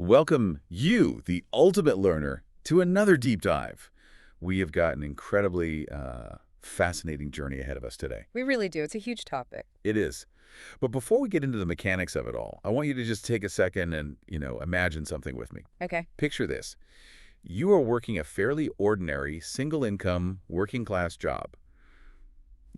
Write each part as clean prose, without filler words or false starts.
Welcome you, the ultimate learner, to another deep dive. We have got an incredibly fascinating journey ahead of us today. We really do. It's a huge topic. It is. But before we get into the mechanics of it all, I want you to just take a second and, imagine something with me. Okay. Picture this. You are working a fairly ordinary, single-income, working-class job.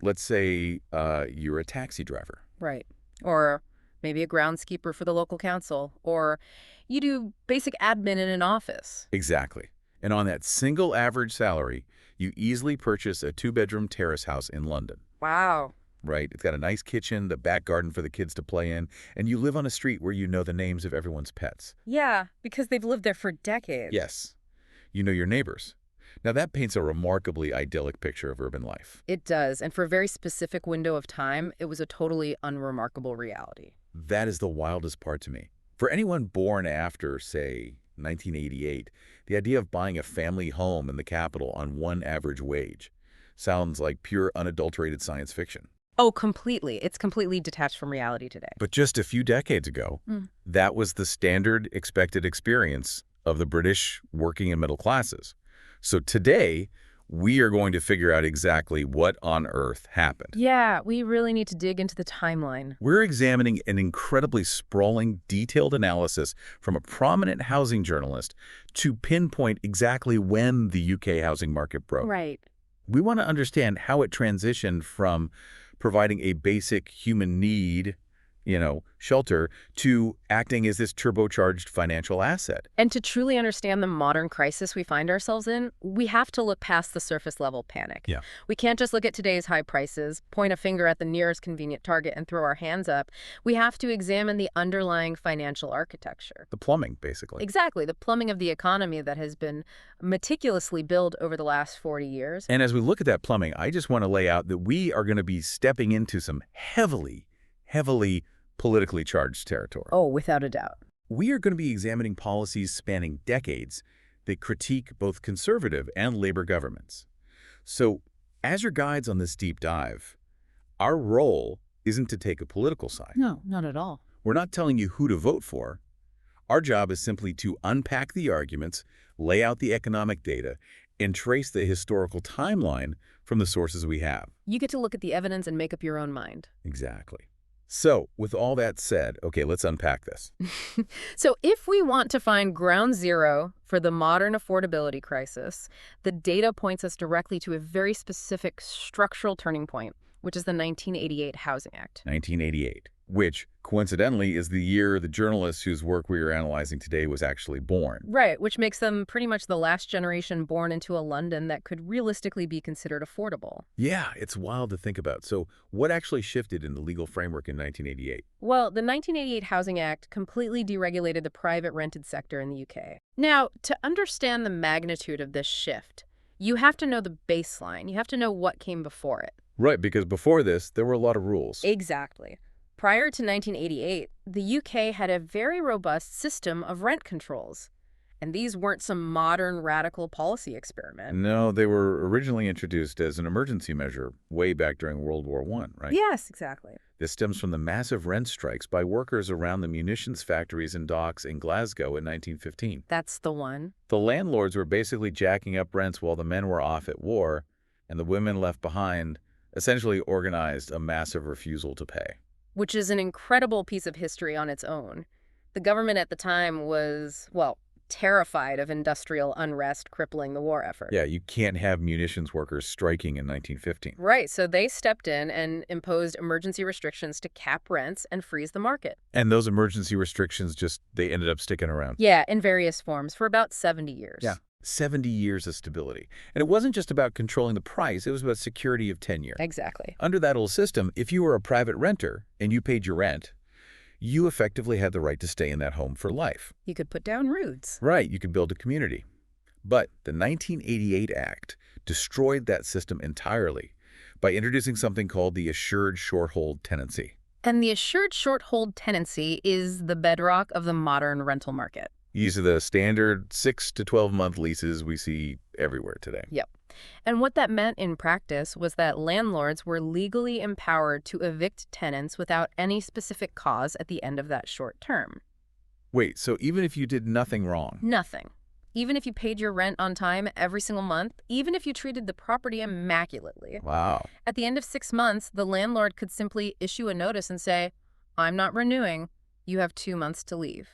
Let's say you're a taxi driver. Right. Or maybe a groundskeeper for the local council. Or you do basic admin in an office. Exactly. And on that single average salary, you easily purchase a two-bedroom terrace house in London. Wow. Right? It's got a nice kitchen, the back garden for the kids to play in, and you live on a street where you know the names of everyone's pets. Yeah, because they've lived there for decades. Yes. You know your neighbors. Now that paints a remarkably idyllic picture of urban life. It does. And for a very specific window of time, it was a totally unremarkable reality. That is the wildest part to me. For anyone born after, say, 1988, the idea of buying a family home in the capital on one average wage sounds like pure unadulterated science fiction. Oh, completely. It's completely detached from reality today. But just a few decades ago, that was the standard expected experience of the British working and middle classes. So today, we are going to figure out exactly what on earth happened. Yeah, we really need to dig into the timeline. We're examining an incredibly sprawling, detailed analysis from a prominent housing journalist to pinpoint exactly when the UK housing market broke. Right. We want to understand how it transitioned from providing a basic human need, shelter, to acting as this turbocharged financial asset. And to truly understand the modern crisis we find ourselves in, we have to look past the surface level panic. Yeah. We can't just look at today's high prices, point a finger at the nearest convenient target, and throw our hands up. We have to examine the underlying financial architecture. The plumbing, basically. Exactly, the plumbing of the economy that has been meticulously built over the last 40 years. And as we look at that plumbing, I just want to lay out that we are going to be stepping into some heavily politically charged territory. Oh, without a doubt. We are going to be examining policies spanning decades that critique both conservative and labor governments. So, as your guides on this deep dive, our role isn't to take a political side. No, not at all. We're not telling you who to vote for. Our job is simply to unpack the arguments, lay out the economic data, and trace the historical timeline from the sources we have. You get to look at the evidence and make up your own mind. Exactly. So, with all that said, okay, let's unpack this. So if we want to find ground zero for the modern affordability crisis, the data points us directly to a very specific structural turning point, which is the 1988 Housing Act. 1988, which, coincidentally, is the year the journalist whose work we are analyzing today was actually born. Right, which makes them pretty much the last generation born into a London that could realistically be considered affordable. Yeah, it's wild to think about. So what actually shifted in the legal framework in 1988? Well, the 1988 Housing Act completely deregulated the private rented sector in the UK. Now, to understand the magnitude of this shift, you have to know the baseline. You have to know what came before it. Right, because before this, there were a lot of rules. Exactly. Prior to 1988, the UK had a very robust system of rent controls. And these weren't some modern radical policy experiment. No, they were originally introduced as an emergency measure way back during World War I, right? Yes, exactly. This stems from the massive rent strikes by workers around the munitions factories and docks in Glasgow in 1915. That's the one. The landlords were basically jacking up rents while the men were off at war, and the women left behind essentially organized a massive refusal to pay. Which is an incredible piece of history on its own. The government at the time was, well, terrified of industrial unrest crippling the war effort. Yeah, you can't have munitions workers striking in 1915. Right, so they stepped in and imposed emergency restrictions to cap rents and freeze the market. And those emergency restrictions they ended up sticking around. Yeah, in various forms for about 70 years. Yeah, 70 years of stability. And it wasn't just about controlling the price, it was about security of tenure. Exactly. Under that old system, if you were a private renter and you paid your rent, you effectively had the right to stay in that home for life. You could put down roots. Right, you could build a community. But the 1988 Act destroyed that system entirely by introducing something called the assured short-hold tenancy. And the assured short-hold tenancy is the bedrock of the modern rental market. These are the standard 6 to 12-month leases we see everywhere today. Yep. And what that meant in practice was that landlords were legally empowered to evict tenants without any specific cause at the end of that short term. Wait, so even if you did nothing wrong? Nothing. Even if you paid your rent on time every single month, even if you treated the property immaculately, Wow. at the end of 6 months, the landlord could simply issue a notice and say, I'm not renewing. You have 2 months to leave.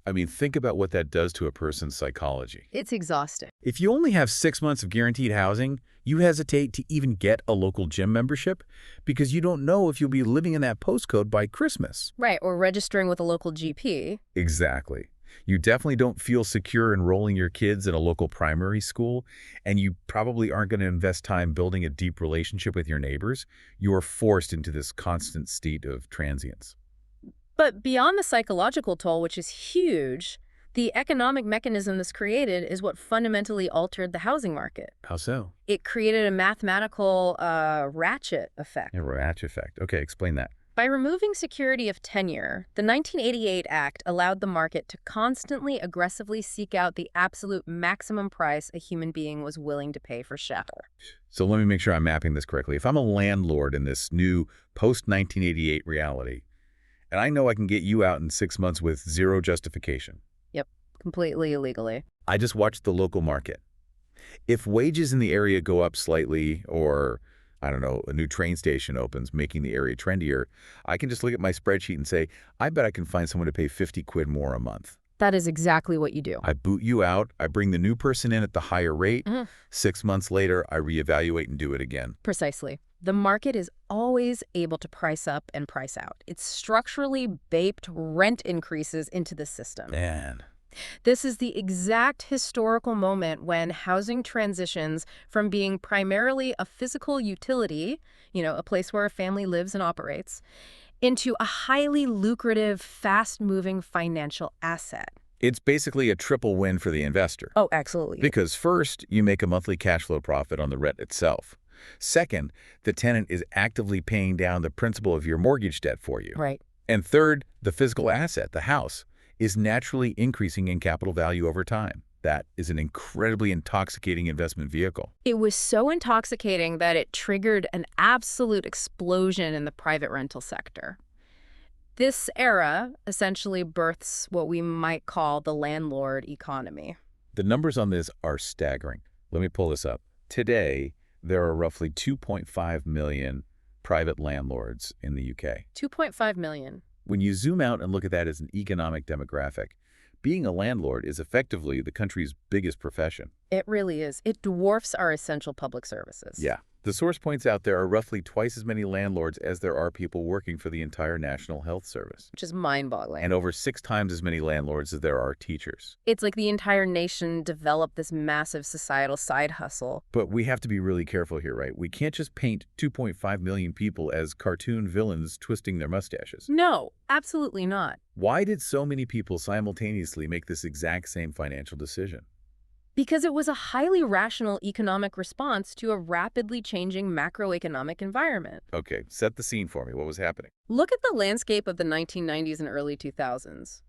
I mean, think about what that does to a person's psychology. It's exhausting. If you only have 6 months of guaranteed housing, you hesitate to even get a local gym membership because you don't know if you'll be living in that postcode by Christmas. Right, or registering with a local GP. Exactly. You definitely don't feel secure enrolling your kids in a local primary school, and you probably aren't going to invest time building a deep relationship with your neighbors. You are forced into this constant state of transience. But beyond the psychological toll, which is huge, the economic mechanism this created is what fundamentally altered the housing market. How so? It created a mathematical ratchet effect. A ratchet effect. Okay, explain that. By removing security of tenure, the 1988 Act allowed the market to constantly aggressively seek out the absolute maximum price a human being was willing to pay for shelter. So let me make sure I'm mapping this correctly. If I'm a landlord in this new post-1988 reality, and I know I can get you out in 6 months with zero justification, Yep, completely illegally. I just watch the local market. If wages in the area go up slightly, or, I don't know, a new train station opens, making the area trendier, I can just look at my spreadsheet and say, I bet I can find someone to pay 50 quid more a month. That is exactly what you do. I boot you out, I bring the new person in at the higher rate. 6 months later, I reevaluate and do it again. Precisely. The market is always able to price up and price out. It's structurally baked rent increases into the system. Man. This is the exact historical moment when housing transitions from being primarily a physical utility, a place where a family lives and operates, into a highly lucrative, fast-moving financial asset. It's basically a triple win for the investor. Oh, absolutely. Because first, you make a monthly cash flow profit on the rent itself. Second, the tenant is actively paying down the principal of your mortgage debt for you. Right. And third, the physical asset, the house, is naturally increasing in capital value over time. That is an incredibly intoxicating investment vehicle. It was so intoxicating that it triggered an absolute explosion in the private rental sector. This era essentially births what we might call the landlord economy. The numbers on this are staggering. Let me pull this up. Today, there are roughly 2.5 million private landlords in the UK. 2.5 million. When you zoom out and look at that as an economic demographic, being a landlord is effectively the country's biggest profession. It really is. It dwarfs our essential public services. Yeah. The source points out there are roughly twice as many landlords as there are people working for the entire National Health Service. Which is mind-boggling. And over 6 times as many landlords as there are teachers. It's like the entire nation developed this massive societal side hustle. But we have to be really careful here, right? We can't just paint 2.5 million people as cartoon villains twisting their mustaches. No, absolutely not. Why did so many people simultaneously make this exact same financial decision? Because it was a highly rational economic response to a rapidly changing macroeconomic environment. Okay, set the scene for me. What was happening? Look at the landscape of the 1990s and early 2000s.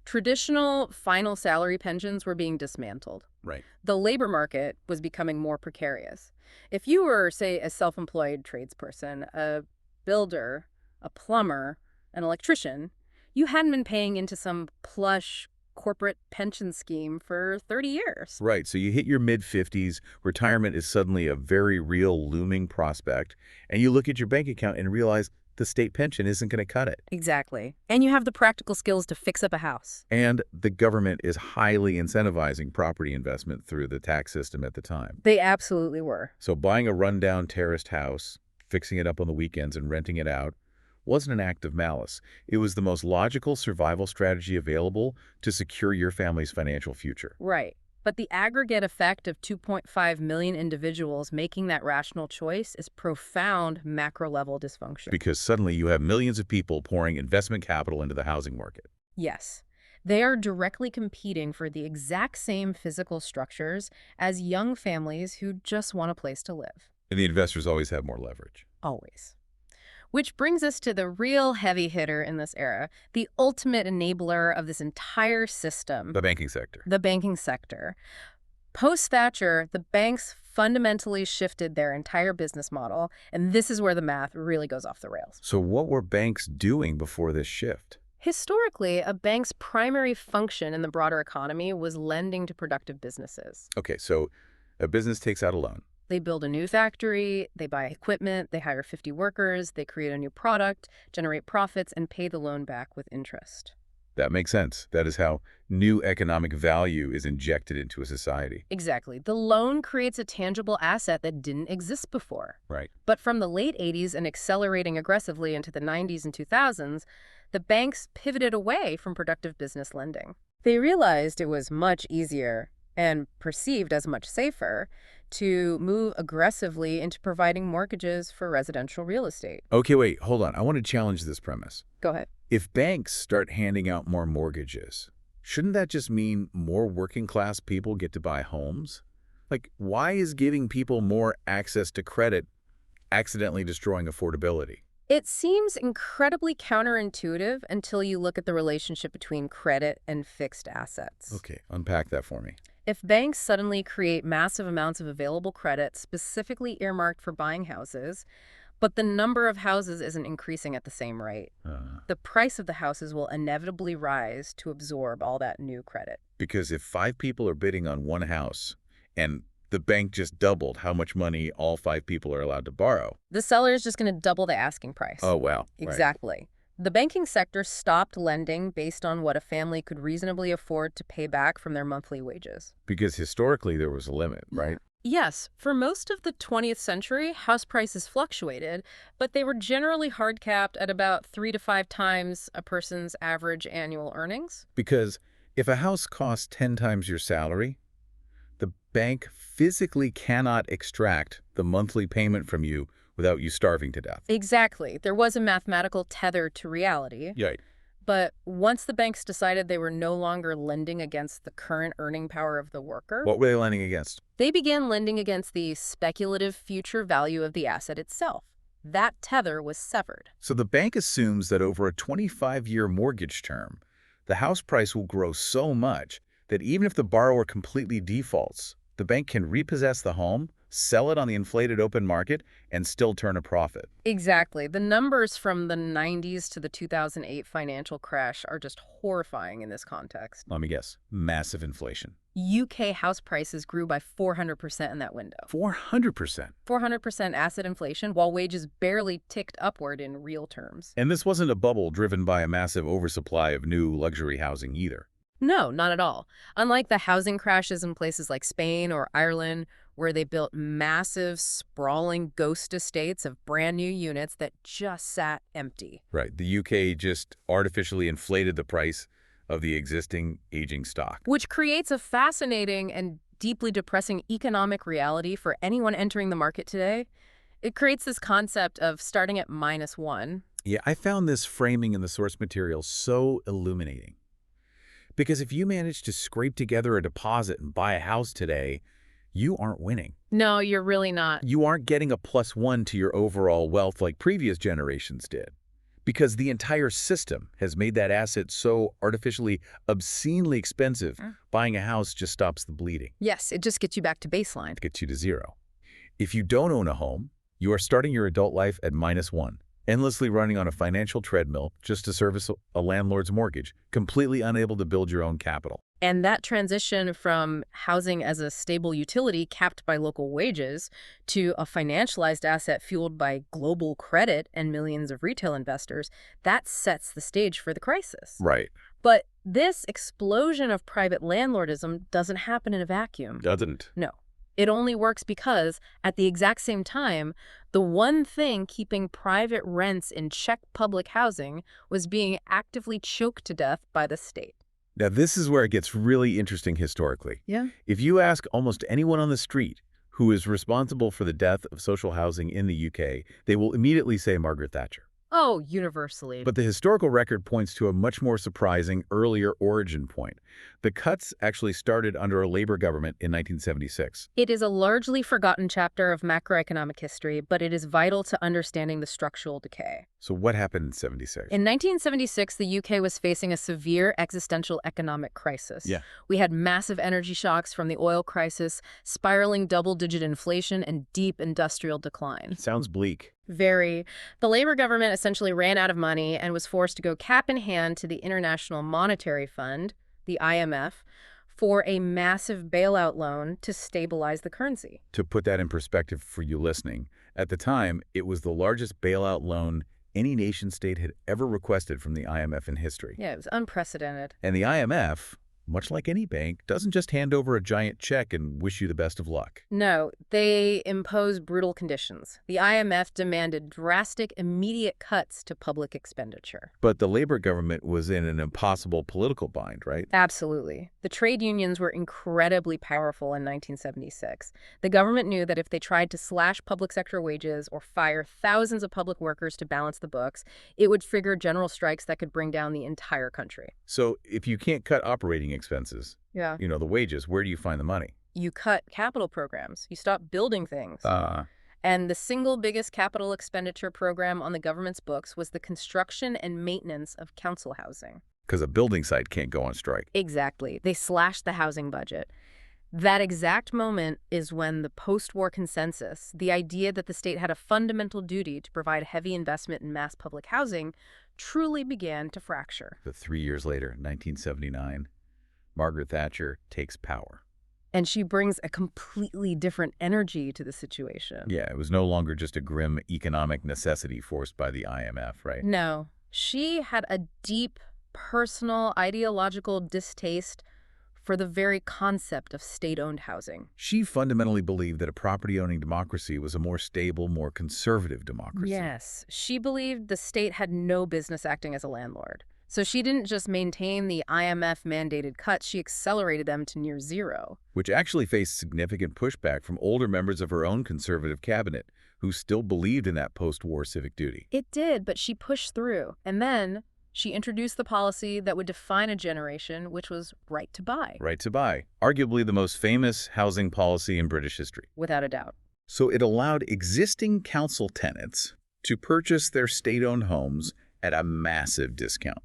Traditional final salary pensions were being dismantled. Right. The labor market was becoming more precarious. If you were, say, a self-employed tradesperson, a builder, a plumber, an electrician, you hadn't been paying into some plush corporate pension scheme for 30 years. Right, so you hit your mid-50s, retirement is suddenly a very real looming prospect, and you look at your bank account and realize the state pension isn't going to cut it. Exactly. And you have the practical skills to fix up a house. And the government is highly incentivizing property investment through the tax system at the time. They absolutely were. So buying a rundown terraced house, fixing it up on the weekends and renting it out, wasn't an act of malice. It was the most logical survival strategy available to secure your family's financial future. Right. But the aggregate effect of 2.5 million individuals making that rational choice is profound macro-level dysfunction. Because suddenly you have millions of people pouring investment capital into the housing market. Yes. They are directly competing for the exact same physical structures as young families who just want a place to live. And the investors always have more leverage. Always. Which brings us to the real heavy hitter in this era, the ultimate enabler of this entire system. The banking sector. The banking sector. Post-Thatcher, the banks fundamentally shifted their entire business model, and this is where the math really goes off the rails. So what were banks doing before this shift? Historically, a bank's primary function in the broader economy was lending to productive businesses. Okay, so a business takes out a loan. They build a new factory, they buy equipment, they hire 50 workers, they create a new product, generate profits, and pay the loan back with interest. That makes sense. That is how new economic value is injected into a society. Exactly. The loan creates a tangible asset that didn't exist before. Right. But from the late 80s and accelerating aggressively into the 90s and 2000s, the banks pivoted away from productive business lending. They realized it was much easier and perceived as much safer to move aggressively into providing mortgages for residential real estate. Okay, wait, hold on. I want to challenge this premise. Go ahead. If banks start handing out more mortgages, shouldn't that just mean more working-class people get to buy homes? Like, why is giving people more access to credit accidentally destroying affordability? It seems incredibly counterintuitive until you look at the relationship between credit and fixed assets. Okay, unpack that for me. If banks suddenly create massive amounts of available credit specifically earmarked for buying houses, but the number of houses isn't increasing at the same rate, the price of the houses will inevitably rise to absorb all that new credit. Because if 5 people are bidding on one house and the bank just doubled how much money all 5 people are allowed to borrow. The seller is just going to double the asking price. Oh, wow. Exactly. Right. The banking sector stopped lending based on what a family could reasonably afford to pay back from their monthly wages. Because historically there was a limit, right? Yes. For most of the 20th century, house prices fluctuated, but they were generally hard-capped at about 3 to 5 times a person's average annual earnings. Because if a house costs 10 times your salary, the bank physically cannot extract the monthly payment from you without you starving to death. Exactly. There was a mathematical tether to reality. Right. But once the banks decided they were no longer lending against the current earning power of the worker, What were they lending against? they began lending against the speculative future value of the asset itself. That tether was severed. So the bank assumes that over a 25-year mortgage term, the house price will grow so much that even if the borrower completely defaults, the bank can repossess the home, sell it on the inflated open market, and still turn a profit. Exactly. The numbers from the 90s to the 2008 financial crash are just horrifying in this context. Let me guess. Massive inflation. UK house prices grew by 400% in that window. 400%. 400% asset inflation, while wages barely ticked upward in real terms. And this wasn't a bubble driven by a massive oversupply of new luxury housing either. No, not at all. Unlike the housing crashes in places like Spain or Ireland, where they built massive, sprawling ghost estates of brand new units that just sat empty. Right. The UK just artificially inflated the price of the existing aging stock. Which creates a fascinating and deeply depressing economic reality for anyone entering the market today. It creates this concept of starting at -1. Yeah, I found this framing in the source material so illuminating. Because if you manage to scrape together a deposit and buy a house today, you aren't winning. No, you're really not. You aren't getting a +1 to your overall wealth like previous generations did. Because the entire system has made that asset so artificially, obscenely expensive, buying a house just stops the bleeding. Yes, it just gets you back to baseline. It gets you to 0. If you don't own a home, you are starting your adult life at -1. Endlessly running on a financial treadmill just to service a landlord's mortgage, completely unable to build your own capital. And that transition from housing as a stable utility capped by local wages to a financialized asset fueled by global credit and millions of retail investors, that sets the stage for the crisis. Right. But this explosion of private landlordism doesn't happen in a vacuum. Doesn't. No. It only works because, at the exact same time, the one thing keeping private rents in check public housing was being actively choked to death by the state. Now, this is where it gets really interesting historically. Yeah. If you ask almost anyone on the street who is responsible for the death of social housing in the UK, they will immediately say Margaret Thatcher. Oh, universally. But the historical record points to a much more surprising earlier origin point. The cuts actually started under a Labour government in 1976. It is a largely forgotten chapter of macroeconomic history, but it is vital to understanding the structural decay. So what happened in 76? In 1976, the UK was facing a severe existential economic crisis. Yeah. We had massive energy shocks from the oil crisis, spiraling double-digit inflation, and deep industrial decline. Sounds bleak. Very. The Labor government essentially ran out of money and was forced to go cap in hand to the International Monetary Fund, the IMF, for a massive bailout loan to stabilize the currency. To put that in perspective for you listening, at the time, it was the largest bailout loan any nation-state had ever requested from the IMF in history. Yeah, it was unprecedented. And the IMF, much like any bank, doesn't just hand over a giant check and wish you the best of luck. No, they impose brutal conditions. The IMF demanded drastic, immediate cuts to public expenditure. But the Labor government was in an impossible political bind, right? Absolutely. The trade unions were incredibly powerful in 1976. The government knew that if they tried to slash public sector wages or fire thousands of public workers to balance the books, it would trigger general strikes that could bring down the entire country. So if you can't cut operating expenses, Yeah. the wages, where do you find the money? You cut capital programs. You stop building things. And the single biggest capital expenditure program on the government's books was the construction and maintenance of council housing. Because a building site can't go on strike. Exactly. They slashed the housing budget. That exact moment is when the post-war consensus, the idea that the state had a fundamental duty to provide heavy investment in mass public housing, truly began to fracture. But 3 years later, 1979, Margaret Thatcher takes power. And she brings a completely different energy to the situation. Yeah, it was no longer just a grim economic necessity forced by the IMF, right? No, she had a deep, personal, ideological distaste for the very concept of state-owned housing. She fundamentally believed that a property-owning democracy was a more stable, more conservative democracy. Yes, she believed the state had no business acting as a landlord. So she didn't just maintain the IMF-mandated cuts, she accelerated them to near zero. Which actually faced significant pushback from older members of her own conservative cabinet, who still believed in that post-war civic duty. It did, but she pushed through. And then she introduced the policy that would define a generation, which was right to buy. Right to buy, arguably the most famous housing policy in British history. Without a doubt. So it allowed existing council tenants to purchase their state-owned homes at a massive discount.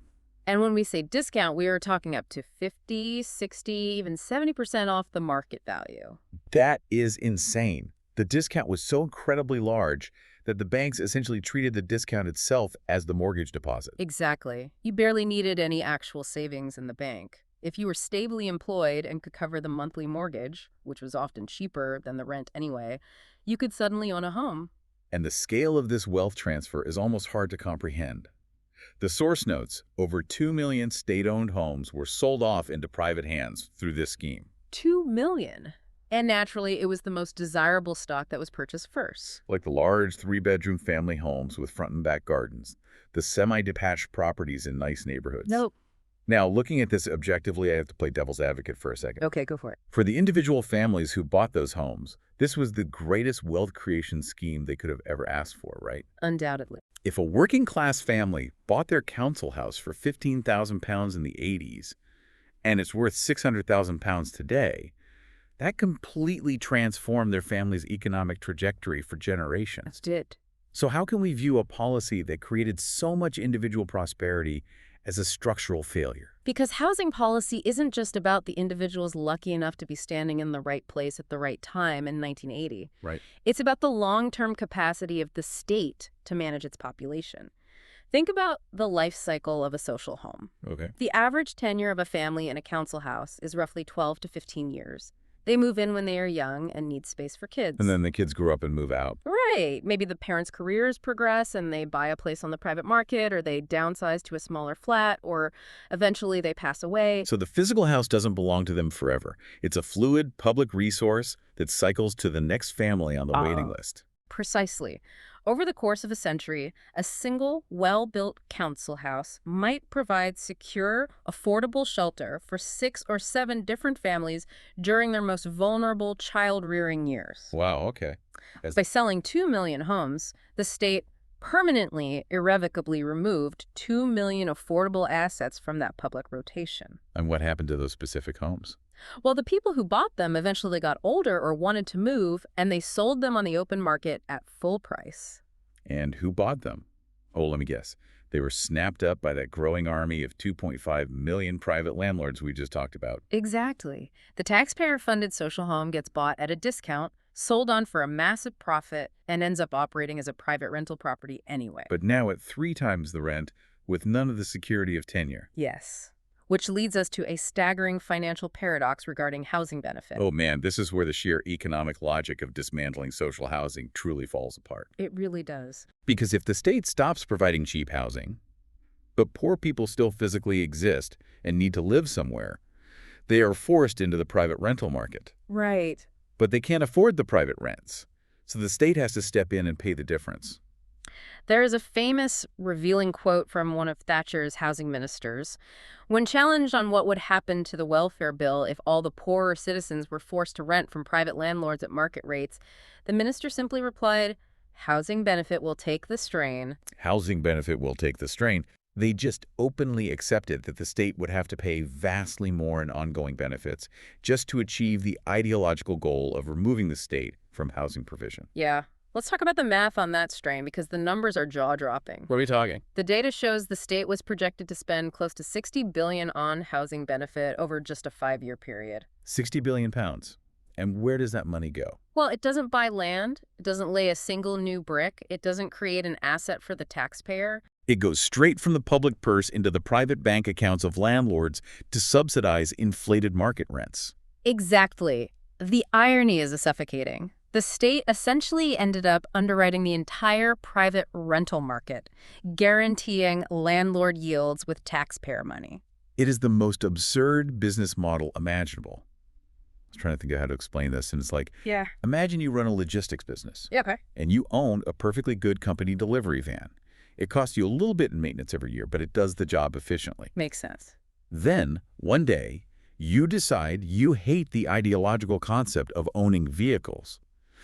And when we say discount, we are talking up to 50, 60, even 70% off the market value. That is insane. The discount was so incredibly large that the banks essentially treated the discount itself as the mortgage deposit. Exactly. You barely needed any actual savings in the bank. If you were stably employed and could cover the monthly mortgage, which was often cheaper than the rent anyway, you could suddenly own a home. And the scale of this wealth transfer is almost hard to comprehend. The source notes, over 2 million state-owned homes were sold off into private hands through this scheme. 2 million. And naturally, it was the most desirable stock that was purchased first. Like the large 3-bedroom family homes with front and back gardens, the semi-detached properties in nice neighborhoods. Nope. Now, looking at this objectively, I have to play devil's advocate for a second. Okay, go for it. For the individual families who bought those homes, this was the greatest wealth creation scheme they could have ever asked for, right? Undoubtedly. If a working-class family bought their council house for £15,000 in the 80s, and it's worth £600,000 today, that completely transformed their family's economic trajectory for generations. It did. So how can we view a policy that created so much individual prosperity as a structural failure? Because housing policy isn't just about the individuals lucky enough to be standing in the right place at the right time in 1980. Right. It's about the long-term capacity of the state to manage its population. Think about the life cycle of a social home. Okay. The average tenure of a family in a council house is roughly 12 to 15 years. They move in when they are young and need space for kids. And then the kids grow up and move out. Right. Maybe the parents' careers progress and they buy a place on the private market, or they downsize to a smaller flat, or eventually they pass away. So the physical house doesn't belong to them forever. It's a fluid public resource that cycles to the next family on the waiting list. Precisely. Over the course of a century, a single, well-built council house might provide secure, affordable shelter for 6 or 7 different families during their most vulnerable child-rearing years. Wow, okay. By selling 2 million homes, the state permanently, irrevocably removed 2 million affordable assets from that public rotation. And what happened to those specific homes? Well, the people who bought them eventually got older or wanted to move, and they sold them on the open market at full price. And who bought them? Oh, let me guess. They were snapped up by that growing army of 2.5 million private landlords we just talked about. Exactly. The taxpayer-funded social home gets bought at a discount, sold on for a massive profit, and ends up operating as a private rental property anyway. But now at 3 times the rent, with none of the security of tenure. Yes. Which leads us to a staggering financial paradox regarding housing benefit. Oh man, this is where the sheer economic logic of dismantling social housing truly falls apart. It really does. Because if the state stops providing cheap housing, but poor people still physically exist and need to live somewhere, they are forced into the private rental market. Right. But they can't afford the private rents, so the state has to step in and pay the difference. There is a famous, revealing quote from one of Thatcher's housing ministers. When challenged on what would happen to the welfare bill if all the poorer citizens were forced to rent from private landlords at market rates, the minister simply replied, "Housing benefit will take the strain." Housing benefit will take the strain. They just openly accepted that the state would have to pay vastly more in ongoing benefits just to achieve the ideological goal of removing the state from housing provision. Yeah. Let's talk about the math on that strain because the numbers are jaw-dropping. What are we talking? The data shows the state was projected to spend close to $60 billion on housing benefit over just a 5-year period. 60 billion pounds. And where does that money go? Well, it doesn't buy land, it doesn't lay a single new brick, it doesn't create an asset for the taxpayer. It goes straight from the public purse into the private bank accounts of landlords to subsidize inflated market rents. Exactly. The irony is suffocating. The state essentially ended up underwriting the entire private rental market, guaranteeing landlord yields with taxpayer money. It is the most absurd business model imaginable. I was trying to think of how to explain this, and it's like, Yeah. imagine you run a logistics business, Yeah, okay. and you own a perfectly good company delivery van. It costs you a little bit in maintenance every year, but it does the job efficiently. Makes sense. Then, one day, you decide you hate the ideological concept of owning vehicles.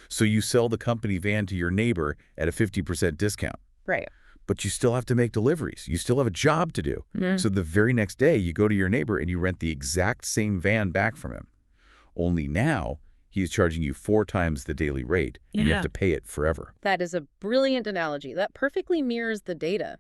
So you sell the company van to your neighbor at a 50% discount. Right. But you still have to make deliveries. You still have a job to do. So the very next day, you go to your neighbor and you rent the exact same van back from him. Only now, he's charging you 4 times the daily rate, and you have to pay it forever. That is a brilliant analogy. That perfectly mirrors the data.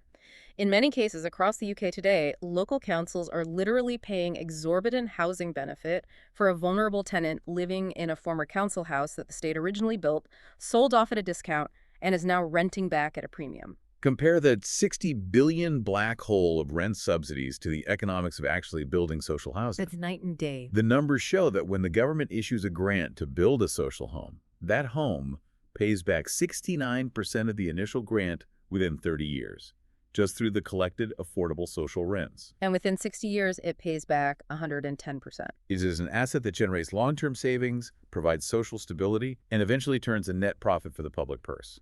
In many cases across the UK today, local councils are literally paying exorbitant housing benefit for a vulnerable tenant living in a former council house that the state originally built, sold off at a discount, and is now renting back at a premium. Compare the 60 billion black hole of rent subsidies to the economics of actually building social housing. That's night and day. The numbers show that when the government issues a grant to build a social home, that home pays back 69% of the initial grant within 30 years, just through the collected affordable social rents. And within 60 years, it pays back 110%. It is an asset that generates long-term savings, provides social stability, and eventually turns a net profit for the public purse.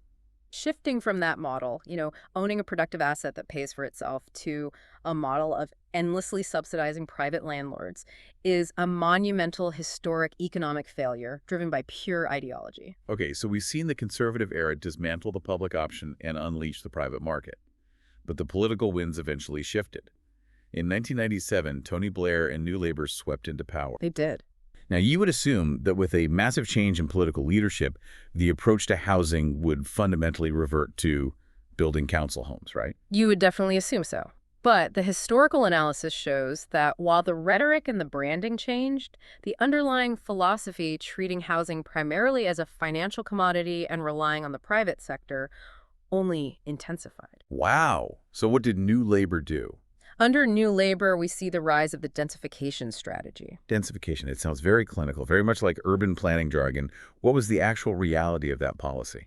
Shifting from that model, owning a productive asset that pays for itself, to a model of endlessly subsidizing private landlords is a monumental historic economic failure driven by pure ideology. Okay, so we've seen the conservative era dismantle the public option and unleash the private market. But the political winds eventually shifted. In 1997, Tony Blair and New Labour swept into power. They did. Now, you would assume that with a massive change in political leadership, the approach to housing would fundamentally revert to building council homes, right? You would definitely assume so. But the historical analysis shows that while the rhetoric and the branding changed, the underlying philosophy treating housing primarily as a financial commodity and relying on the private sector only intensified. Wow. So what did New Labour do? Under New Labour, we see the rise of the densification strategy. Densification. It sounds very clinical, very much like urban planning jargon. What was the actual reality of that policy?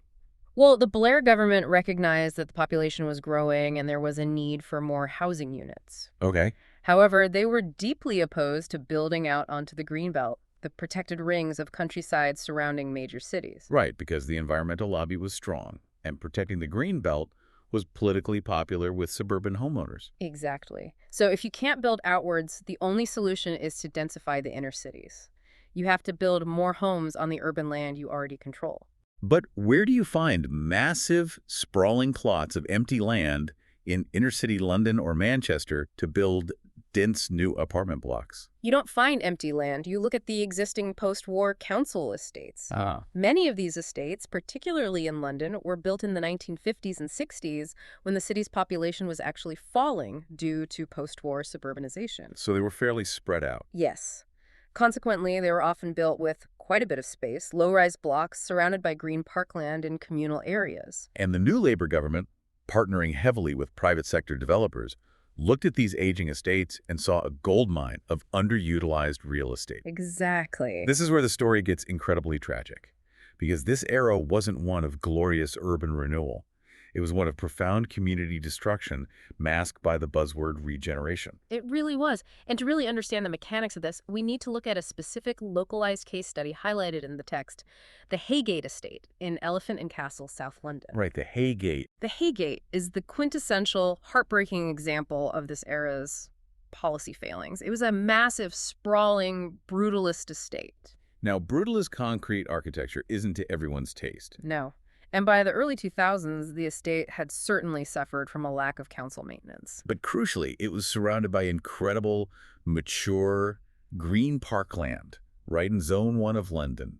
Well, the Blair government recognized that the population was growing and there was a need for more housing units. Okay. However, they were deeply opposed to building out onto the Greenbelt, the protected rings of countryside surrounding major cities. Right, because the environmental lobby was strong, and protecting the Greenbelt was politically popular with suburban homeowners. Exactly. So if you can't build outwards, the only solution is to densify the inner cities. You have to build more homes on the urban land you already control. But where do you find massive, sprawling plots of empty land in inner-city London or Manchester to build dense new apartment blocks? You don't find empty land. You look at the existing post-war council estates. Many of these estates, particularly in London, were built in the 1950s and 60s when the city's population was actually falling due to post-war suburbanization. So they were fairly spread out. Yes. Consequently, they were often built with quite a bit of space, low-rise blocks surrounded by green parkland and communal areas. And the new Labor government, partnering heavily with private sector developers, looked at these aging estates and saw a goldmine of underutilized real estate. Exactly. This is where the story gets incredibly tragic, because this era wasn't one of glorious urban renewal. It was one of profound community destruction masked by the buzzword regeneration. It really was. And to really understand the mechanics of this, we need to look at a specific localized case study highlighted in the text, the Haygate Estate in Elephant and Castle, South London. Right, the Haygate. The Haygate is the quintessential, heartbreaking example of this era's policy failings. It was a massive, sprawling, brutalist estate. Now, brutalist concrete architecture isn't to everyone's taste. No. And by the early 2000s, the estate had certainly suffered from a lack of council maintenance. But crucially, it was surrounded by incredible, mature, green parkland, right in Zone 1 of London.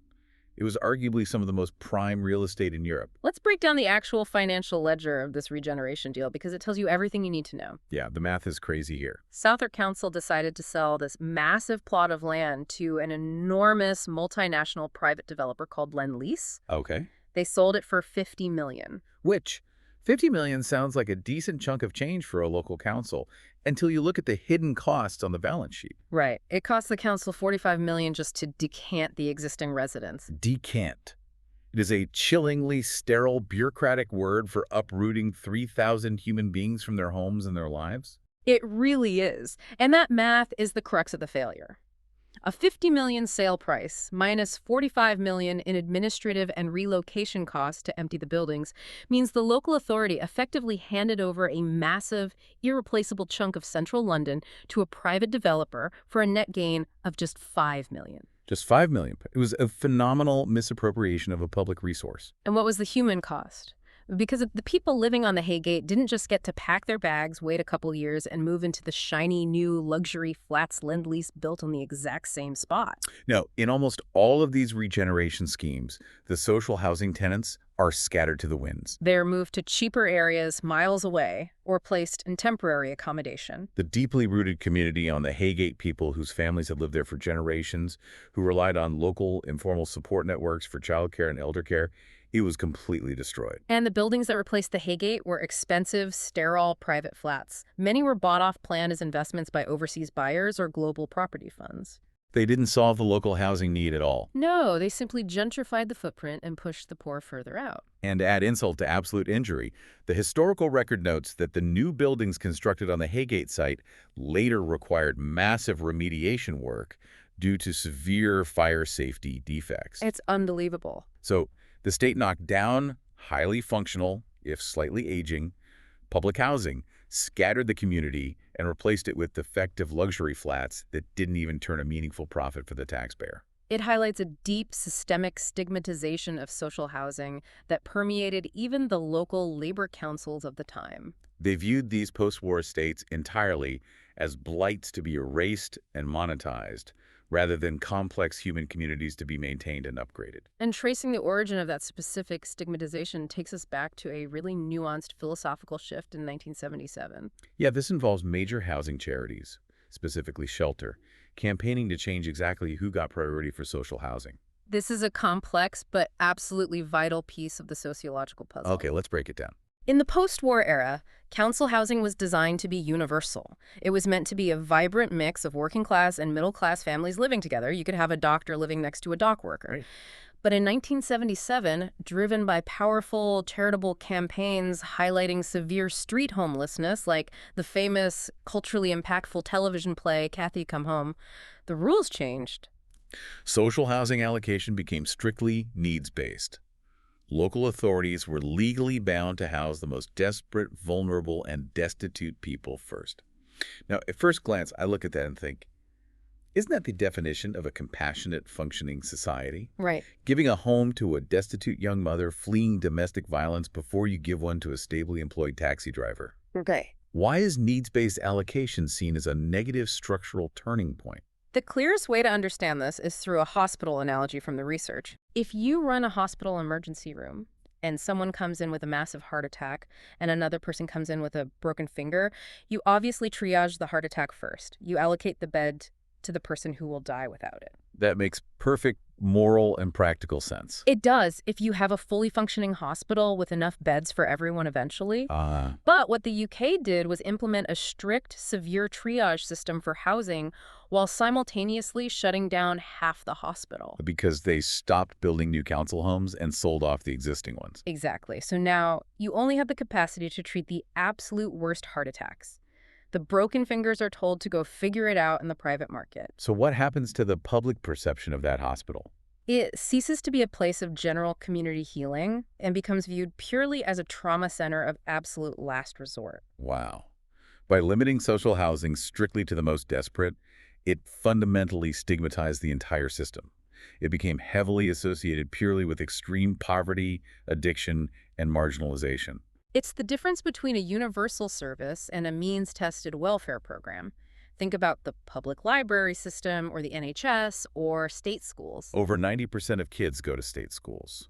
It was arguably some of the most prime real estate in Europe. Let's break down the actual financial ledger of this regeneration deal because it tells you everything you need to know. Yeah, the math is crazy here. Southwark Council decided to sell this massive plot of land to an enormous multinational private developer called Lend-Lease. Okay. They sold it for $50 million. Which, $50 million sounds like a decent chunk of change for a local council until you look at the hidden costs on the balance sheet. Right. It cost the council $45 million just to decant the existing residents. Decant. It is a chillingly sterile bureaucratic word for uprooting 3,000 human beings from their homes and their lives. It really is. And that math is the crux of the failure. A $50 million sale price minus $45 million in administrative and relocation costs to empty the buildings means the local authority effectively handed over a massive, irreplaceable chunk of central London to a private developer for a net gain of just $5 million. Just $5 million. It was a phenomenal misappropriation of a public resource. And what was the human cost? Because the people living on the Haygate didn't just get to pack their bags, wait a couple years, and move into the shiny new luxury flats Lend-Lease built on the exact same spot. No, in almost all of these regeneration schemes, the social housing tenants are scattered to the winds. They're moved to cheaper areas miles away or placed in temporary accommodation. The deeply rooted community on the Haygate people whose families had lived there for generations, who relied on local informal support networks for childcare and elder care, it was completely destroyed. And the buildings that replaced the Haygate were expensive, sterile private flats. Many were bought off plan as investments by overseas buyers or global property funds. They didn't solve the local housing need at all. No, they simply gentrified the footprint and pushed the poor further out. And to add insult to absolute injury, the historical record notes that the new buildings constructed on the Haygate site later required massive remediation work due to severe fire safety defects. It's unbelievable. So the state knocked down highly functional, if slightly aging, public housing, scattered the community, and replaced it with defective luxury flats that didn't even turn a meaningful profit for the taxpayer. It highlights a deep systemic stigmatization of social housing that permeated even the local labor councils of the time. They viewed these post-war estates entirely as blights to be erased and monetized, rather than complex human communities to be maintained and upgraded. And tracing the origin of that specific stigmatization takes us back to a really nuanced philosophical shift in 1977. Yeah, this involves major housing charities, specifically shelter, campaigning to change exactly who got priority for social housing. This is a complex but absolutely vital piece of the sociological puzzle. Okay, let's break it down. In the post-war era, council housing was designed to be universal. It was meant to be a vibrant mix of working-class and middle-class families living together. You could have a doctor living next to a dock worker. Right. But in 1977, driven by powerful charitable campaigns highlighting severe street homelessness, like the famous culturally impactful television play Kathy Come Home, the rules changed. Social housing allocation became strictly needs-based. Local authorities were legally bound to house the most desperate, vulnerable, and destitute people first. Now, at first glance, I look at that and think, isn't that the definition of a compassionate, functioning society? Right. Giving a home to a destitute young mother fleeing domestic violence before you give one to a stably employed taxi driver. Okay. Why is needs-based allocation seen as a negative structural turning point? The clearest way to understand this is through a hospital analogy from the research. If you run a hospital emergency room and someone comes in with a massive heart attack and another person comes in with a broken finger, you obviously triage the heart attack first. You allocate the bed to the person who will die without it. That makes perfect moral and practical sense. It does if you have a fully functioning hospital with enough beds for everyone eventually. Ah, But what the UK did was implement a strict, severe triage system for housing while simultaneously shutting down half the hospital. because they stopped building new council homes and sold off the existing ones. Exactly. So now you only have the capacity to treat the absolute worst heart attacks. The broken fingers are told to go figure it out in the private market. So what happens to the public perception of that hospital? It ceases to be a place of general community healing and becomes viewed purely as a trauma center of absolute last resort. Wow. By limiting social housing strictly to the most desperate, it fundamentally stigmatized the entire system. It became heavily associated purely with extreme poverty, addiction, and marginalization. It's the difference between a universal service and a means-tested welfare program. Think about the public library system or the NHS or state schools. Over 90% of kids go to state schools.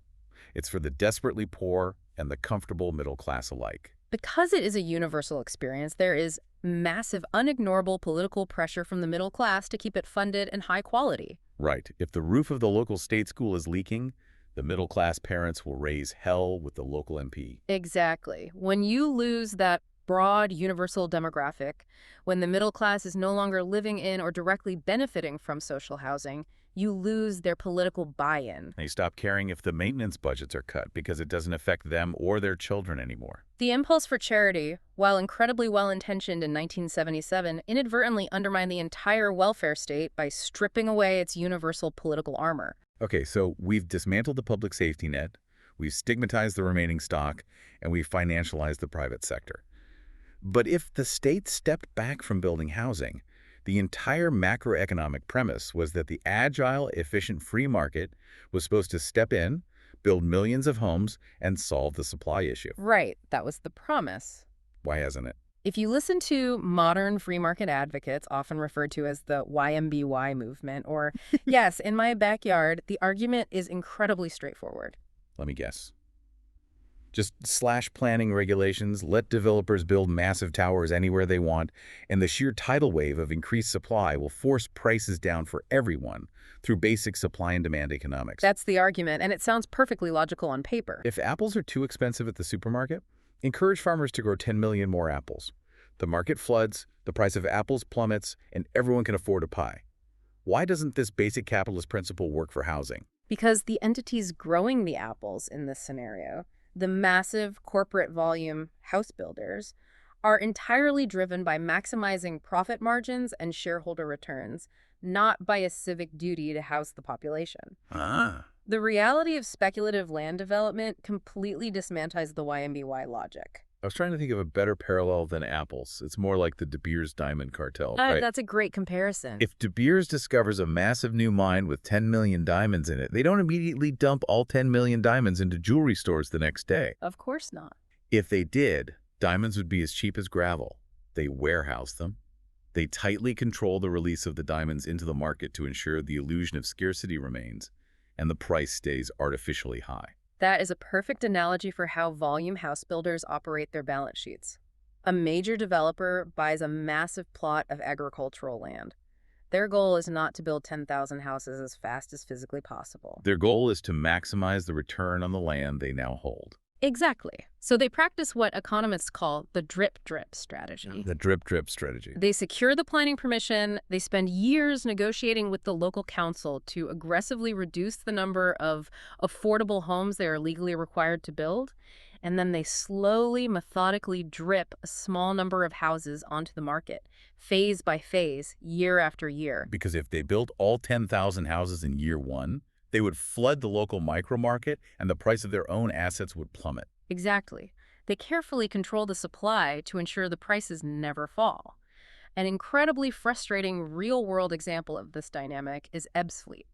It's for the desperately poor and the comfortable middle class alike. Because it is a universal experience, there is massive, unignorable political pressure from the middle class to keep it funded and high quality. Right. If the roof of the local state school is leaking, the middle class parents will raise hell with the local MP. Exactly. When you lose that broad, universal demographic, when the middle class is no longer living in or directly benefiting from social housing, you lose their political buy-in. They stop caring if the maintenance budgets are cut because it doesn't affect them or their children anymore. The impulse for charity, while incredibly well-intentioned in 1977, inadvertently undermined the entire welfare state by stripping away its universal political armor. Okay, so we've dismantled the public safety net, we've stigmatized the remaining stock, and we've financialized the private sector. But if the state stepped back from building housing, the entire macroeconomic premise was that the agile, efficient free market was supposed to step in, build millions of homes, and solve the supply issue. Right, that was the promise. Why hasn't it? If you listen to modern free market advocates, often referred to as the YMBY movement, or, yes, in my backyard, the argument is incredibly straightforward. Let me guess. Just slash planning regulations, let developers build massive towers anywhere they want, and the sheer tidal wave of increased supply will force prices down for everyone through basic supply and demand economics. That's the argument, and it sounds perfectly logical on paper. If apples are too expensive at the supermarket, encourage farmers to grow 10 million more apples. The market floods, the price of apples plummets, and everyone can afford a pie. Why doesn't this basic capitalist principle work for housing? Because the entities growing the apples in this scenario, the massive corporate volume house builders, are entirely driven by maximizing profit margins and shareholder returns, not by a civic duty to house the population. Ah. The reality of speculative land development completely dismantles the YMBY logic. I was trying to think of a better parallel than apples. It's more like the De Beers diamond cartel, right? That's a great comparison. If De Beers discovers a massive new mine with 10 million diamonds in it, they don't immediately dump all 10 million diamonds into jewelry stores the next day. Of course not. If they did, diamonds would be as cheap as gravel. They warehouse them. They tightly control the release of the diamonds into the market to ensure the illusion of scarcity remains, and the price stays artificially high. That is a perfect analogy for how volume house builders operate their balance sheets. A major developer buys a massive plot of agricultural land. Their goal is not to build 10,000 houses as fast as physically possible. Their goal is to maximize the return on the land they now hold. Exactly. So they practice what economists call the drip-drip strategy. The drip-drip strategy. They secure the planning permission, they spend years negotiating with the local council to aggressively reduce the number of affordable homes they are legally required to build, and then they slowly, methodically drip a small number of houses onto the market, phase by phase, year after year. Because if they built all 10,000 houses in year one, they would flood the local micro-market and the price of their own assets would plummet. Exactly. They carefully control the supply to ensure the prices never fall. An incredibly frustrating real-world example of this dynamic is Ebbsfleet.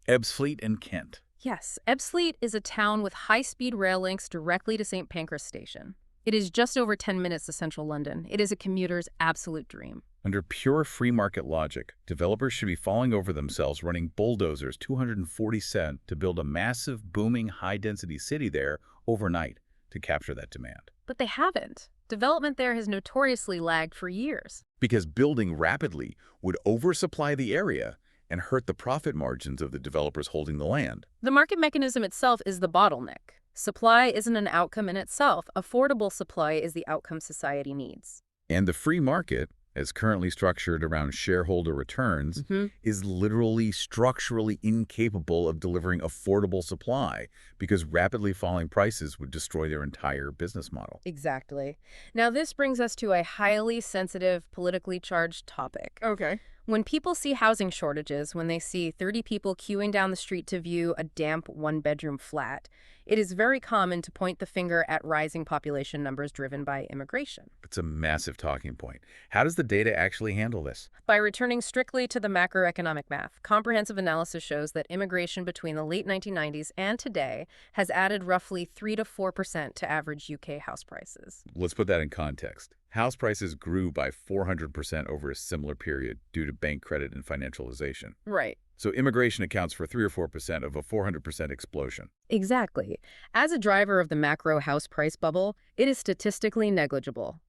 Ebbsfleet in Kent. Yes, Ebbsfleet is a town with high-speed rail links directly to St. Pancras Station. It is just over 10 minutes to central London. It is a commuter's absolute dream. Under pure free market logic, developers should be falling over themselves running bulldozers 240 cent to build a massive, booming, high-density city there overnight to capture that demand. But they haven't. Development there has notoriously lagged for years. Because building rapidly would oversupply the area and hurt the profit margins of the developers holding the land. The market mechanism itself is the bottleneck. Supply isn't an outcome in itself. Affordable supply is the outcome society needs. And the free market, as currently structured around shareholder returns, is literally structurally incapable of delivering affordable supply because rapidly falling prices would destroy their entire business model. Exactly. Now, this brings us to a highly sensitive, politically charged topic. Okay. When people see housing shortages, when they see 30 people queuing down the street to view a damp one-bedroom flat, it is very common to point the finger at rising population numbers driven by immigration. It's a massive talking point. How does the data actually handle this? By returning strictly to the macroeconomic math, comprehensive analysis shows that immigration between the late 1990s and today has added roughly 3 to 4% to average UK house prices. Let's put that in context. House prices grew by 400% over a similar period due to bank credit and financialization. Right. So immigration accounts for 3 or 4% of a 400% explosion. Exactly. As a driver of the macro house price bubble, it is statistically negligible.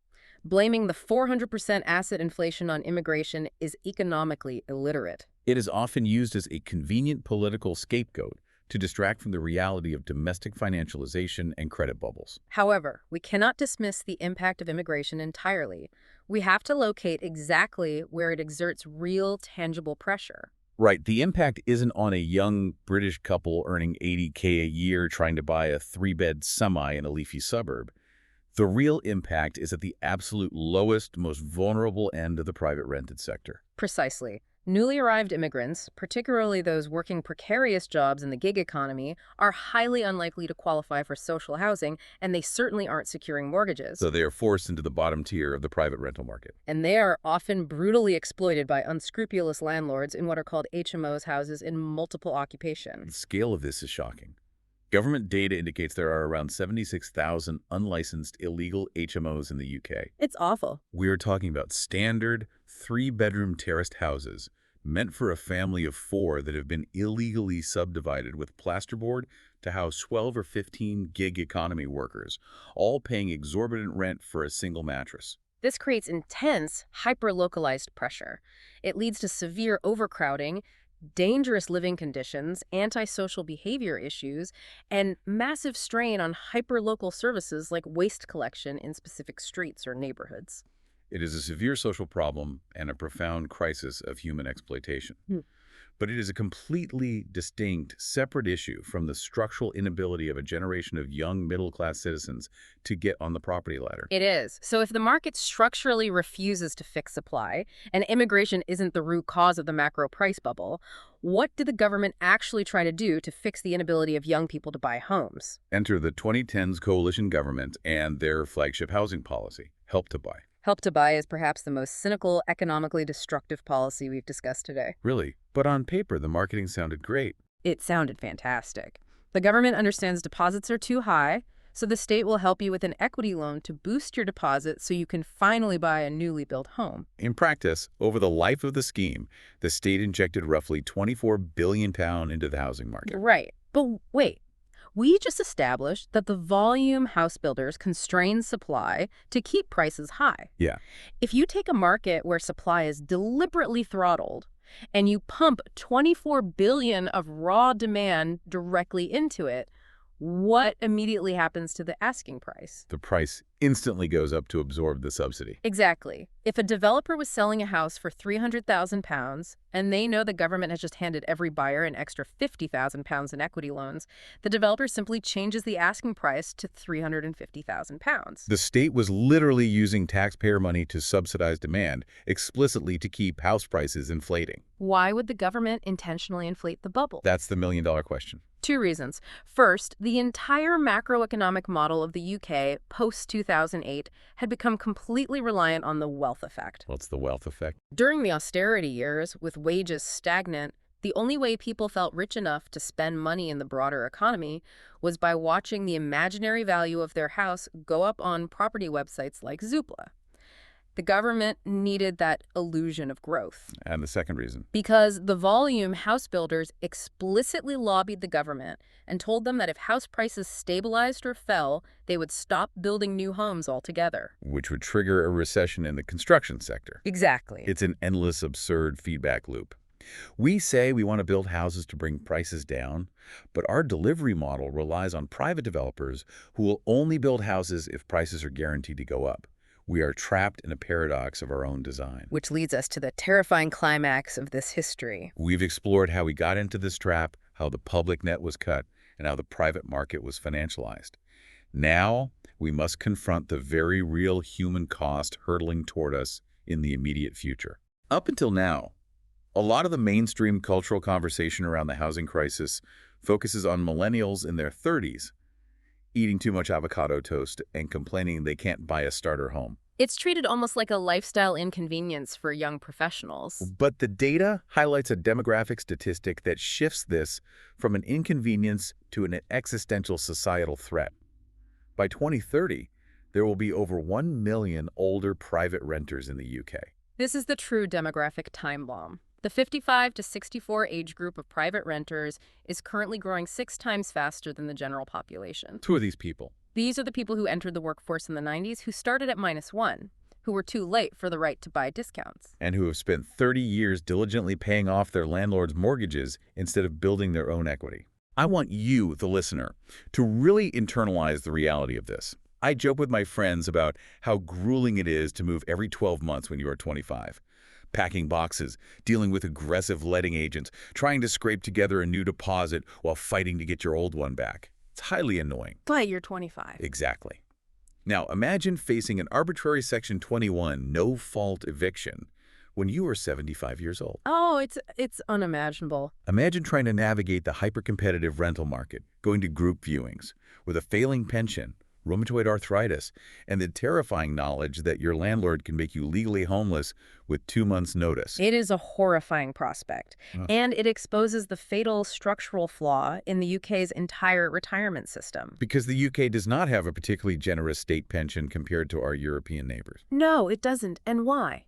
Blaming the 400% asset inflation on immigration is economically illiterate. It is often used as a convenient political scapegoat to distract from the reality of domestic financialization and credit bubbles. However, we cannot dismiss the impact of immigration entirely. We have to locate exactly where it exerts real, tangible pressure. Right. The impact isn't on a young British couple earning $80K a year trying to buy a 3-bed semi in a leafy suburb. The real impact is at the absolute lowest, most vulnerable end of the private rented sector. Precisely. Newly arrived immigrants, particularly those working precarious jobs in the gig economy, are highly unlikely to qualify for social housing, and they certainly aren't securing mortgages. So they are forced into the bottom tier of the private rental market. And they are often brutally exploited by unscrupulous landlords in what are called HMOs houses in multiple The occupations. scale of this is shocking. Government data indicates there are around 76,000 unlicensed illegal HMOs in the UK. It's awful. We are talking about standard 3-bedroom terraced houses meant for a family of 4 that have been illegally subdivided with plasterboard to house 12 or 15 gig economy workers, all paying exorbitant rent for a single mattress. This creates intense, hyper-localized pressure. It leads to severe overcrowding, dangerous living conditions, antisocial behavior issues, and massive strain on hyper-local services like waste collection in specific streets or neighborhoods. It is a severe social problem and a profound crisis of human exploitation. But it is a completely distinct, separate issue from the structural inability of a generation of young middle-class citizens to get on the property ladder. It is. So if the market structurally refuses to fix supply, and immigration isn't the root cause of the macro price bubble, what did the government actually try to do to fix the inability of young people to buy homes? Enter the 2010s coalition government and their flagship housing policy, Help to Buy. Help to Buy is perhaps the most cynical, economically destructive policy we've discussed today. Really? But on paper, the marketing sounded great. It sounded fantastic. The government understands deposits are too high, so the state will help you with an equity loan to boost your deposit so you can finally buy a newly built home. In practice, over the life of the scheme, the state injected roughly £24 billion into the housing market. Right. But wait. We just established that the volume house builders constrain supply to keep prices high. Yeah. If you take a market where supply is deliberately throttled and you pump 24 billion of raw demand directly into it, what immediately happens to the asking price? The price instantly goes up to absorb the subsidy. Exactly. If a developer was selling a house for £300,000 and they know the government has just handed every buyer an extra £50,000 in equity loans, the developer simply changes the asking price to £350,000. The state was literally using taxpayer money to subsidize demand, explicitly to keep house prices inflating. Why would the government intentionally inflate the bubble? That's the million-dollar question. 2 reasons. First, the entire macroeconomic model of the UK post-2008 had become completely reliant on the wealth effect. What's the wealth effect? During the austerity years, with wages stagnant, the only way people felt rich enough to spend money in the broader economy was by watching the imaginary value of their house go up on property websites like Zoopla. The government needed that illusion of growth. And the second reason? Because the volume house builders explicitly lobbied the government and told them that if house prices stabilized or fell, they would stop building new homes altogether. Which would trigger a recession in the construction sector. Exactly. It's an endless, absurd feedback loop. We say we want to build houses to bring prices down, but our delivery model relies on private developers who will only build houses if prices are guaranteed to go up. We are trapped in a paradox of our own design. Which leads us to the terrifying climax of this history. We've explored how we got into this trap, how the public net was cut, and how the private market was financialized. Now, we must confront the very real human cost hurtling toward us in the immediate future. Up until now, a lot of the mainstream cultural conversation around the housing crisis focuses on millennials in their 30s, eating too much avocado toast and complaining they can't buy a starter home. It's treated almost like a lifestyle inconvenience for young professionals. But the data highlights a demographic statistic that shifts this from an inconvenience to an existential societal threat. By 2030, there will be over 1 million older private renters in the UK. This is the true demographic time bomb. The 55 to 64 age group of private renters is currently growing 6 times faster than the general population. Who are these people? These are the people who entered the workforce in the 90s who started at -1, who were too late for the right to buy discounts. And who have spent 30 years diligently paying off their landlord's mortgages instead of building their own equity. I want you, the listener, to really internalize the reality of this. I joke with my friends about how grueling it is to move every 12 months when you are 25. Packing boxes, dealing with aggressive letting agents, trying to scrape together a new deposit while fighting to get your old one back. It's highly annoying. But you're 25. Exactly. Now, imagine facing an arbitrary Section 21 no-fault eviction when you are 75 years old. Oh, it's unimaginable. Imagine trying to navigate the hyper-competitive rental market, going to group viewings, with a failing pension, rheumatoid arthritis, and the terrifying knowledge that your landlord can make you legally homeless with 2 months' notice. It is a horrifying prospect, and it exposes the fatal structural flaw in the UK's entire retirement system. Because the UK does not have a particularly generous state pension compared to our European neighbors. No, it doesn't. And why?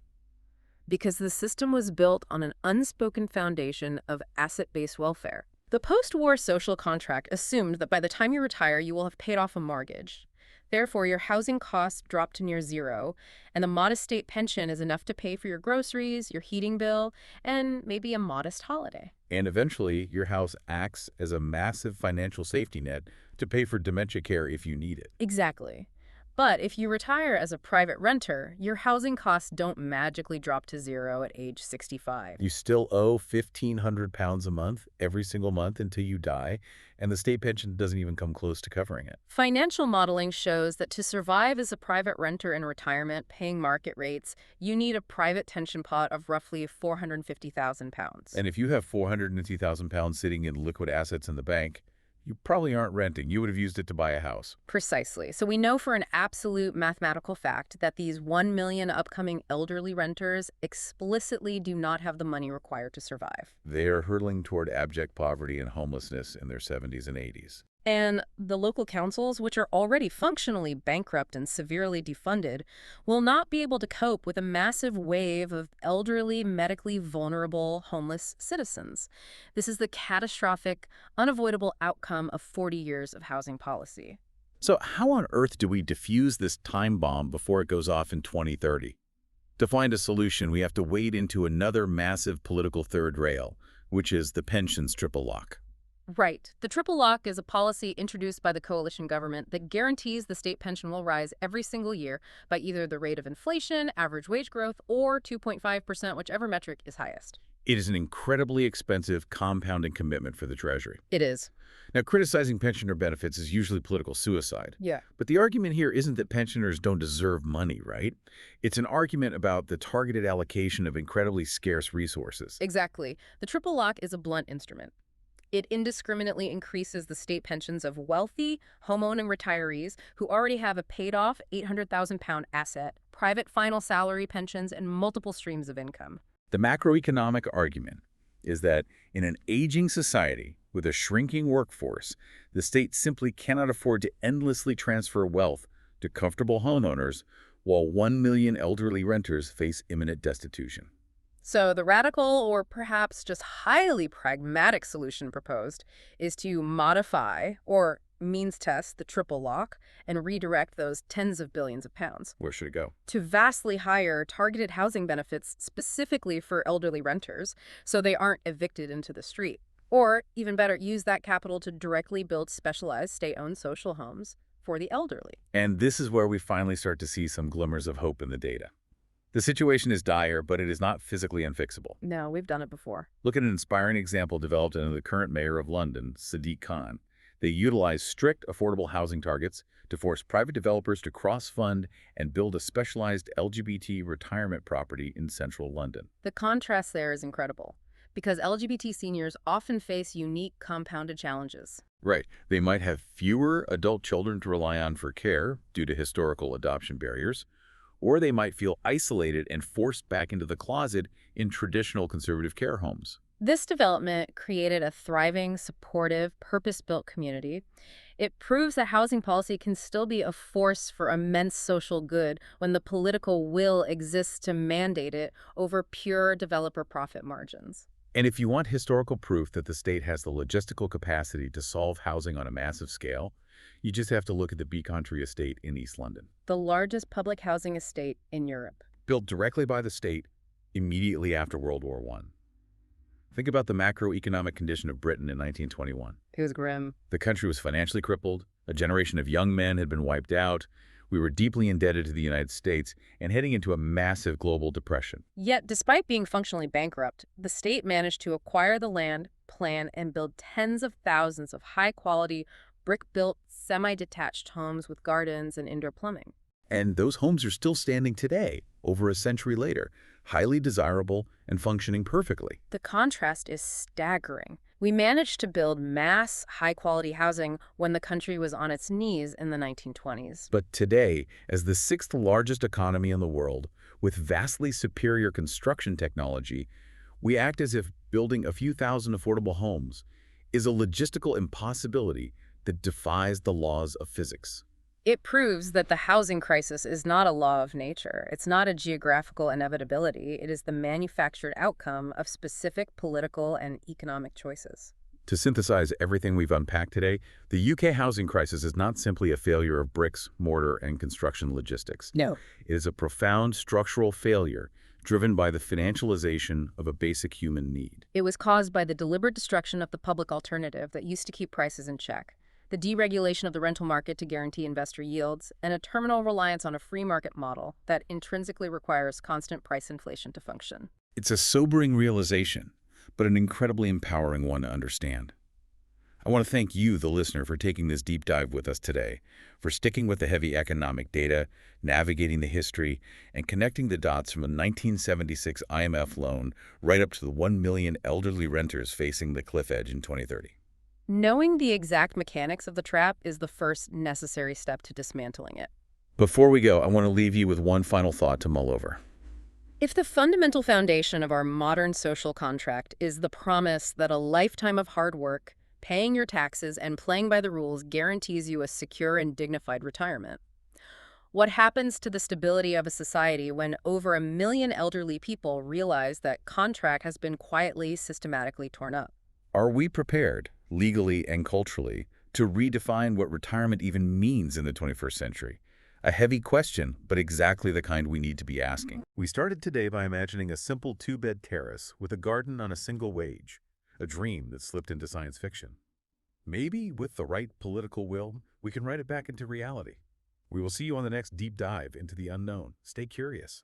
Because the system was built on an unspoken foundation of asset-based welfare. The post-war social contract assumed that by the time you retire, you will have paid off a mortgage. Therefore, your housing costs drop to near zero, and the modest state pension is enough to pay for your groceries, your heating bill, and maybe a modest holiday. And eventually, your house acts as a massive financial safety net to pay for dementia care if you need it. Exactly. But if you retire as a private renter, your housing costs don't magically drop to zero at age 65. You still owe £1,500 a month every single month until you die, and the state pension doesn't even come close to covering it. Financial modeling shows that to survive as a private renter in retirement, paying market rates, you need a private pension pot of roughly £450,000. And if you have £450,000 sitting in liquid assets in the bank, you probably aren't renting. You would have used it to buy a house. Precisely. So we know for an absolute mathematical fact that these 1 million upcoming elderly renters explicitly do not have the money required to survive. They are hurtling toward abject poverty and homelessness in their 70s and 80s. And the local councils, which are already functionally bankrupt and severely defunded, will not be able to cope with a massive wave of elderly, medically vulnerable, homeless citizens. This is the catastrophic, unavoidable outcome of 40 years of housing policy. So how on earth do we defuse this time bomb before it goes off in 2030? To find a solution, we have to wade into another massive political third rail, which is the pensions triple lock. Right. The triple lock is a policy introduced by the coalition government that guarantees the state pension will rise every single year by either the rate of inflation, average wage growth, or 2.5%, whichever metric is highest. It is an incredibly expensive compounding commitment for the Treasury. It is. Now, criticizing pensioner benefits is usually political suicide. Yeah. But the argument here isn't that pensioners don't deserve money, right? It's an argument about the targeted allocation of incredibly scarce resources. Exactly. The triple lock is a blunt instrument. It indiscriminately increases the state pensions of wealthy, home-owning retirees who already have a paid-off £800,000 asset, private final salary pensions, and multiple streams of income. The macroeconomic argument is that in an aging society with a shrinking workforce, the state simply cannot afford to endlessly transfer wealth to comfortable homeowners while 1 million elderly renters face imminent destitution. So the radical or perhaps just highly pragmatic solution proposed is to modify or means test the triple lock and redirect those tens of billions of pounds Where should it go? to vastly higher targeted housing benefits specifically for elderly renters so they aren't evicted into the street. Or, even better, use that capital to directly build specialized state-owned social homes for the elderly. And this is where we finally start to see some glimmers of hope in the data. The situation is dire, but it is not physically unfixable. No, we've done it before. Look at an inspiring example developed under the current mayor of London, Sadiq Khan. They utilize strict affordable housing targets to force private developers to cross-fund and build a specialized LGBT retirement property in central London. The contrast there is incredible, because LGBT seniors often face unique compounded challenges. Right. They might have fewer adult children to rely on for care due to historical adoption barriers, or they might feel isolated and forced back into the closet in traditional conservative care homes. This development created a thriving, supportive, purpose-built community. It proves that housing policy can still be a force for immense social good when the political will exists to mandate it over pure developer profit margins. And if you want historical proof that the state has the logistical capacity to solve housing on a massive scale, you just have to look at the Becontree estate in East London. The largest public housing estate in Europe. Built directly by the state immediately after World War I. Think about the macroeconomic condition of Britain in 1921. It was grim. The country was financially crippled, a generation of young men had been wiped out, we were deeply indebted to the United States, and heading into a massive global depression. Yet, despite being functionally bankrupt, the state managed to acquire the land, plan, and build tens of thousands of high-quality, brick-built, semi-detached homes with gardens and indoor plumbing. And those homes are still standing today, over a century later, highly desirable and functioning perfectly. The contrast is staggering. We managed to build mass, high-quality housing when the country was on its knees in the 1920s. But today, as the sixth largest economy in the world, with vastly superior construction technology, we act as if building a few thousand affordable homes is a logistical impossibility that defies the laws of physics. It proves that the housing crisis is not a law of nature. It's not a geographical inevitability. It is the manufactured outcome of specific political and economic choices. To synthesize everything we've unpacked today, the UK housing crisis is not simply a failure of bricks, mortar, and construction logistics. No. It is a profound structural failure driven by the financialization of a basic human need. It was caused by the deliberate destruction of the public alternative that used to keep prices in check, the deregulation of the rental market to guarantee investor yields, and a terminal reliance on a free market model that intrinsically requires constant price inflation to function. It's a sobering realization, but an incredibly empowering one to understand. I want to thank you, the listener, for taking this deep dive with us today, for sticking with the heavy economic data, navigating the history, and connecting the dots from a 1976 IMF loan right up to the 1 million elderly renters facing the cliff edge in 2030. Knowing the exact mechanics of the trap is the first necessary step to dismantling it. Before we go, I want to leave you with one final thought to mull over. If the fundamental foundation of our modern social contract is the promise that a lifetime of hard work, paying your taxes, and playing by the rules guarantees you a secure and dignified retirement, what happens to the stability of a society when over 1 million elderly people realize that contract has been quietly, systematically torn up? Are we prepared, legally and culturally, to redefine what retirement even means in the 21st century? A heavy question, but exactly the kind we need to be asking. We started today by imagining a simple 2-bed terrace with a garden on a single wage, a dream that slipped into science fiction. Maybe, with the right political will, we can write it back into reality. We will see you on the next deep dive into the unknown. Stay curious.